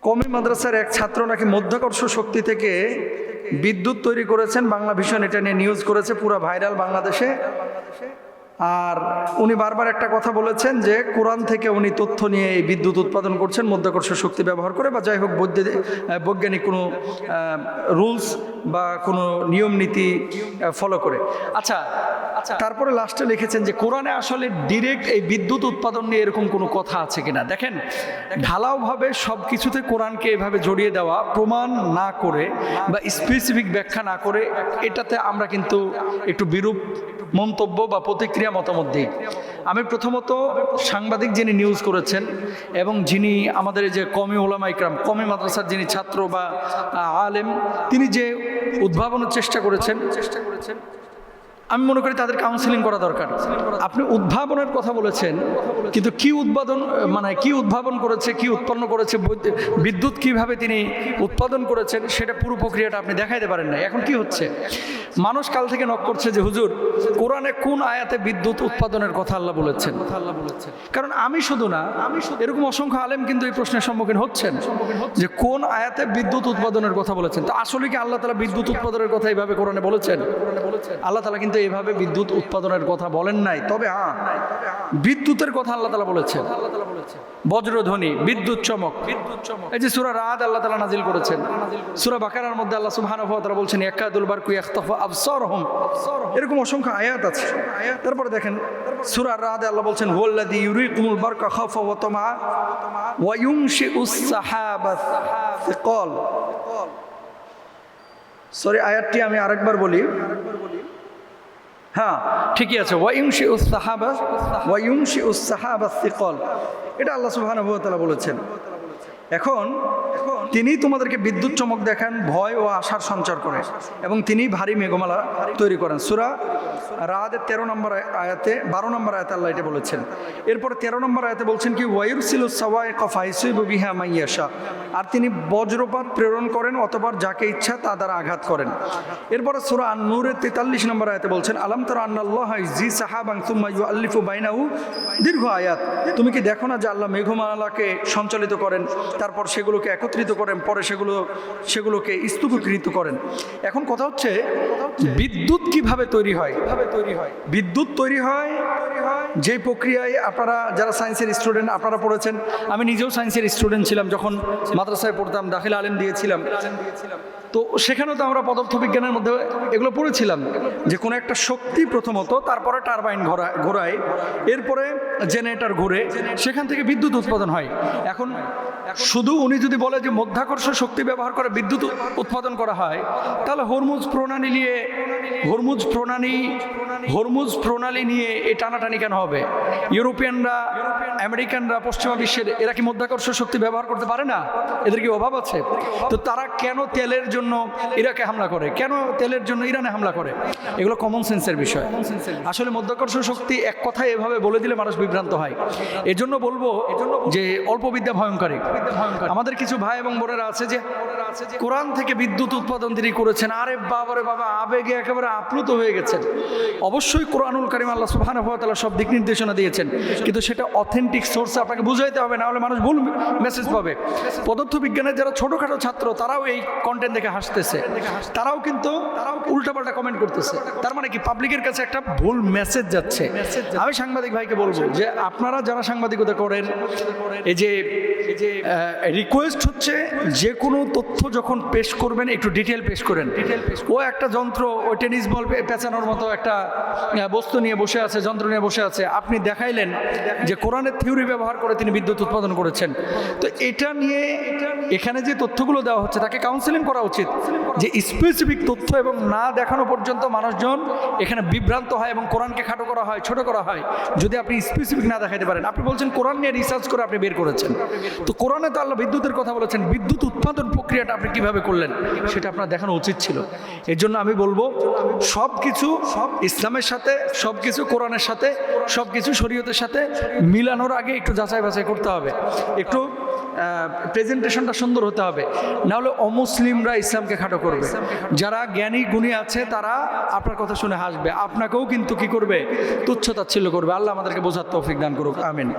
কওমি মাদ্রাসার এক ছাত্র নাকি মধ্যাকর্ষ শক্তি থেকে বিদ্যুৎ তৈরি করেছেন। বাংলা ভিশন এটা নিয়ে নিউজ করেছে, পুরো ভাইরাল বাংলাদেশে। আর উনি বারবার একটা কথা বলেছেন যে কোরআন থেকে উনি তথ্য নিয়ে এই বিদ্যুৎ উৎপাদন করছেন মধ্যাকর্ষ শক্তি ব্যবহার করে, বা যাই হোক বৈজ্ঞানিক কোনো রুলস বা কোনো নিয়ম নীতি ফলো করে। আচ্ছা, তারপরে লাস্টে লিখেছেন যে কোরআনে আসলে ডিরেক্ট এই বিদ্যুৎ উৎপাদন নিয়ে এরকম কোনো কথা আছে কিনা। দেখেন, ঢালাওভাবে সব কিছুতে কোরআনকে এভাবে জড়িয়ে দেওয়া, প্রমাণ না করে বা স্পেসিফিক ব্যাখ্যা না করে, এটাতে আমরা কিন্তু একটু বিরূপ মন্তব্য বা প্রতিক্রিয়া মতামত দিই। আমি প্রথমত সাংবাদিক যিনি নিউজ করেছেন এবং যিনি আমাদের যে কওমি উলামা ইকরাম, কওমি মাদ্রাসার যিনি ছাত্র বা আলেম, তিনি যে উদ্ভাবনের চেষ্টা করেছেন, আমি মনে করি তাদের কাউন্সিলিং করা দরকার। আপনি উদ্ভাবনের কথা বলেছেন, কিন্তু কি উদ্ভাবন করেছে, কি উৎপন্ন করেছে, বিদ্যুৎ কিভাবে তিনি উৎপাদন করেছেন, সেটা পুরো প্রক্রিয়াটা আপনি দেখাইতে পারেন না। এখন কি হচ্ছে, মানুষ কাল থেকে নক করছে যে হুজুর কোরআনে কোন আয়াতে বিদ্যুৎ উৎপাদনের কথা আল্লাহ বলেছেন। কারণ আমি শুধু না, এরকম অসংখ্য আলেম কিন্তু এই প্রশ্নের সম্মুখীন হচ্ছেন যে কোন আয়াতে বিদ্যুৎ উৎপাদনের কথা বলেছেন। তো আসলে কি আল্লাহ তাআলা বিদ্যুৎ উৎপাদনের কথা এইভাবে কোরআনে বলেছেন? আল্লাহ তাআলা কিন্তু এইভাবে বিদ্যুৎ উৎপাদনের কথা বলেন নাই। তবে হ্যাঁ, বিদ্যুতের কথা আল্লাহ তাআলা বলেছেন। বজ্রধ্বনি, বিদ্যুৎ চমক, এই যে সূরা রাদ আল্লাহ তাআলা নাজিল করেছেন। সূরা বাকারার মধ্যে আল্লাহ সুবহানাহু ওয়া তাআলা বলছেন ইয়াকাদুল বারকু ইয়াখতাফু আবসারহুম, এরকম অসংখ্য আয়াত আছে। তারপরে দেখেন সূরা রাদে আল্লাহ বলছেন ওয়াল্লাযী ইউরিকুমুল বারকা খাওফা ওয়া তামা ওয়া ইউনশিউস সাহাবাস সিকাল। সরি, আয়াতটি আমি আরেকবার বলি। হ্যাঁ, ঠিকই আছে, ওয়ায়ুনশিউস সাহাবাস সিকাল, এটা আল্লাহ সুবহানাহু ওয়া তাআলা বলেছেন। এখন তিনি তোমাদেরকে বিদ্যুৎ চমক দেখান, ভয় ও আশার সঞ্চার করেন, এবং তিনি ভারী মেঘমালা তৈরি করেন। সূরা রাদের 13 নম্বর আয়াতে, 12 নম্বর আয়াতে আল্লাহ এটা বলেছেন। এরপরে 13 নম্বর আয়াতে বলছেন কি ওয়ায়ুরসিলুস সাওয়াইকা ফায়ুসিবু বিহা মাইয়াশা, আর তিনি বজ্রপাত প্রেরণ করেন অথবা যাকে ইচ্ছা তা দ্বারা আঘাত করেন। এরপরে সূরা আন-নূরের 43 নম্বর আয়াতে বলছেন আলাম তারা আন্নাল্লাহা ইউযি সাহাবান সুম্মা ইউআল্লিফু বাইনাহু, দীর্ঘ আয়াত। তুমি কি দেখো না যে আল্লাহ মেঘমালাকে সঞ্চালিত করেন, তারপর সেগুলোকে একত্রিত করেন, পরে সেগুলোকে স্তূপীকৃত করেন। এখন কথা হচ্ছে বিদ্যুৎ কিভাবে তৈরি হয়। বিদ্যুৎ তৈরি হয় যে প্রক্রিয়ায় আপনারা যারা সায়েন্সের স্টুডেন্ট আপনারা পড়েছেন, আমি নিজেও সায়েন্সের স্টুডেন্ট ছিলাম যখন মাদ্রাসায় পড়তাম, দাখিল আলেম দিয়েছিলাম। তো সেখানেও তো আমরা পদার্থবিজ্ঞানের মধ্যে এগুলো পড়েছিলাম যে কোনো একটা শক্তি প্রথমত, তারপরে টারবাইন ঘোরায়, এরপরে জেনারেটর ঘুরে, সেখান থেকে বিদ্যুৎ উৎপাদন হয়। এখন শুধু উনি যদি বলে যে মধ্যাকর্ষ শক্তি ব্যবহার করে বিদ্যুৎ উৎপাদন করা হয়, তাহলে হরমুজ প্রণালী নিয়ে এই টানাটানি কেন হবে? ইউরোপিয়ানরা, আমেরিকানরা, পশ্চিমা বিশ্বের এরা কি মধ্যাকর্ষ শক্তি ব্যবহার করতে পারে না? এদের কি অভাব আছে? তো তারা কেন তেলের জন্য ইরাকে হামলা করে, কেন তেলের জন্য ইরানে হামলা করে? এগুলো কমন সেন্সের বিষয়। আসলে মধ্যাকর্ষ শক্তি এক কথায় এভাবে বলে দিলে মানুষ বিভ্রান্ত হয়। এজন্য বলবো যে অল্প বিদ্যা ভয়ঙ্করী। আমাদের কিছু ভাই এবং বোনেরা আছে যে কোরআন থেকে বিদ্যুৎ উৎপাদন তিনি করেছেন, আরে বাবারে বাবা, আবেগে একেবারে আপ্লুত হয়ে গেছেন। অবশ্যই কোরআনুল কারীম আল্লাহ সুবহানাহু ওয়া তাআলা সব দিক নির্দেশনা দিয়েছেন, কিন্তু সেটা অথেন্টিক সোর্সে আপনাকে বুঝাইতে হবে, না হলে মানুষ ভুল মেসেজ পাবে। পদার্থবিজ্ঞানের যারা ছোটোখাটো ছাত্র তারাও এই কন্টেন্ট দেখে হাসতেছে, তারাও কিন্তু উল্টাপাল্টা কমেন্ট করতেছে। তার মানে কি পাবলিকের কাছে একটা ভুল মেসেজ যাচ্ছে। আমি সাংবাদিক ভাইকে বলবো যে আপনারা যারা সাংবাদিকতা করেন, এই যে রিকোয়েস্ট হচ্ছে যে কোনো তথ্য যখন পেশ করবেন একটু ডিটেল পেশ করেন। ও একটা যন্ত্র, ওই টেনিস বল পেঁচানোর মতো একটা বস্তু নিয়ে বসে আছে, যন্ত্র নিয়ে বসে আছে, আপনি দেখাইলেন যে কোরআনের থিওরি ব্যবহার করে তিনি বিদ্যুৎ উৎপাদন করেছেন। তো এটা নিয়ে এখানে যে তথ্যগুলো দেওয়া হচ্ছে তাকে কাউন্সেলিং করা উচিত, যে স্পেসিফিক তথ্য এবং না দেখানো পর্যন্ত মানুষজন এখানে বিভ্রান্ত হয় এবং কোরআনকে খাটো করা হয়, ছোট করা হয়, যদি আপনি স্পেসিফিক না দেখাতে পারেন। আপনি বলছেন কোরআন নিয়ে রিসার্চ করে আপনি বের করেছেন, তো কোরআনে তো আল্লাহ বিদ্যুতের কথা বলেছেন, বিদ্যুৎ উৎপাদন প্রক্রিয়াটা আপনি কিভাবে করলেন সেটা আপনার দেখানো উচিত ছিল। এর জন্য আমি বলবো সব কিছু ইসলামের সাথে, সব কিছু কোরআনের সাথে, সব কিছু শরীয়তের সাথে মিলানোর আগে একটু যাচাই বাছাই করতে হবে, একটু প্রেজেন্টেশনটা সুন্দর হতে হবে, নাহলে অমুসলিমরা ইসলামকে খাটো করবে। যারা জ্ঞানী গুণী আছে তারা আপনার কথা শুনে হাসবে, আপনাকেও কিন্তু কি করবে, তুচ্ছ তাচ্ছিল্য করবে। আল্লাহ আমাদেরকে বোঝার তৌফিক দান করুক, আমিন।